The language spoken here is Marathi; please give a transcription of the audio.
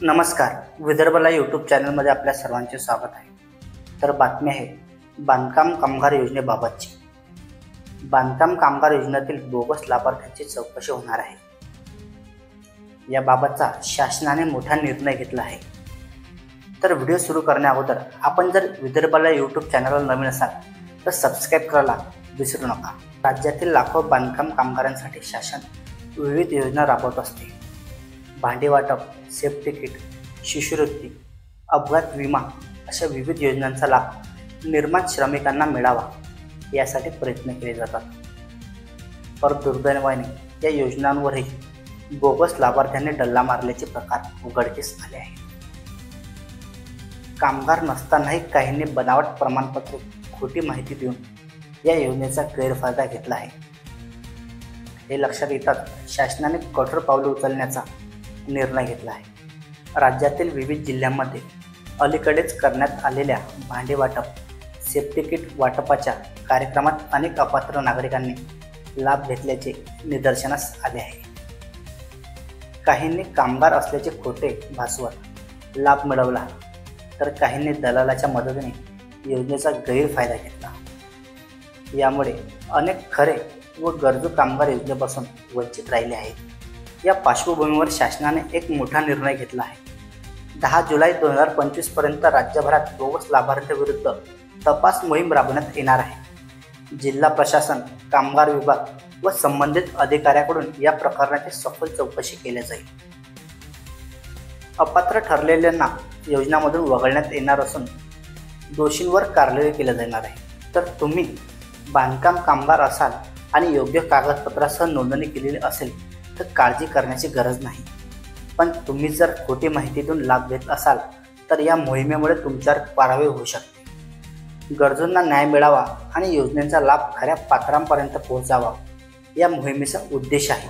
नमस्कार. विदर्भ लाईव्ह यूट्यूब चॅनलमध्ये आपल्या सर्वांचे स्वागत आहे. तर बातमी आहे बांधकाम कामगार योजनेबाबतची. बांधकाम कामगार योजनेतील बोगस लाभार्थ्यांची चौकशी होणार आहे. याबाबतचा शासनाने मोठा निर्णय घेतला आहे. तर व्हिडिओ सुरू करण्याअगोदर आपण जर विदर्भ लाईव्ह यूट्यूब चॅनलला नवीन असाल तर सबस्क्राईब करायला विसरू नका. राज्यातील लाखो बांधकाम कामगारांसाठी शासन विविध योजना राबवत असते. भांडी वाटप, सेफ्टी किट, शिष्यवृत्ती, अपघात विमा अशा विविध योजनांचा लाभ निर्माण श्रमिकांना मिळावा यासाठी प्रयत्न केले जातात. परंतु दुर्दैवाने या योजनांवरही बोगस लाभार्थ्यांनी डल्ला मारल्याचे प्रकार उघडकीस आले आहेत. कामगार नसतानाही काहींनी बनावट प्रमाणपत्रे, खोटी माहिती देऊन या योजनेचा गैरफायदा घेतला आहे. हे लक्षात येताच शासनाने कठोर पावले उचलण्याचा निर्णय घेतला आहे. राज्यातील विविध जिल्ह्यांमध्ये अलीकडेच करण्यात आलेल्या भांडी वाटप, सेफ्टी किट वाटपाच्या कार्यक्रमात अनेक अपात्र नागरिकांनी लाभ घेतल्याचे निदर्शनास आले आहे. काहींनी कामगार असल्याचे खोटे भासवत लाभ मिळवला, तर काहींनी दलालाच्या मदतीने योजनेचा गैरफायदा घेतला. यामुळे अनेक खरे व गरजू कामगार योजनेपासून वंचित राहिले आहेत. या पार्श्वभूमीवर शासनाने एक मोठा निर्णय घेतला आहे. 10 जुलै 2025 पर्यंत राज्यभरात बोगस लाभार्थ्यांविरुद्ध तपास मोहीम राबवण्यात येणार आहे. जिल्हा प्रशासन, कामगार विभाग व संबंधित अधिकाऱ्याकडून या प्रकरणाची सखोल चौकशी केली जाईल. अपात्र ठरलेल्यांना योजनामधून वगळण्यात येणार असून दोषींवर कारवाई केली जाणार आहे. तर तुम्ही बांधकाम कामगार असाल आणि योग्य कागदपत्रासह नोंदणी केलेली असेल तर काळजी करण्याची गरज नाही. पण तुम्ही जर खोटी माहिती देऊन लाभ घेत असाल तर या मोहिमेमुळे तुमच्यावर कारवाई होऊ शकते. गरजूंना न्याय मिळावा आणि योजनेचा लाभ खऱ्या पात्रांपर्यंत पोहोचावा या मोहिमेचा उद्देश आहे.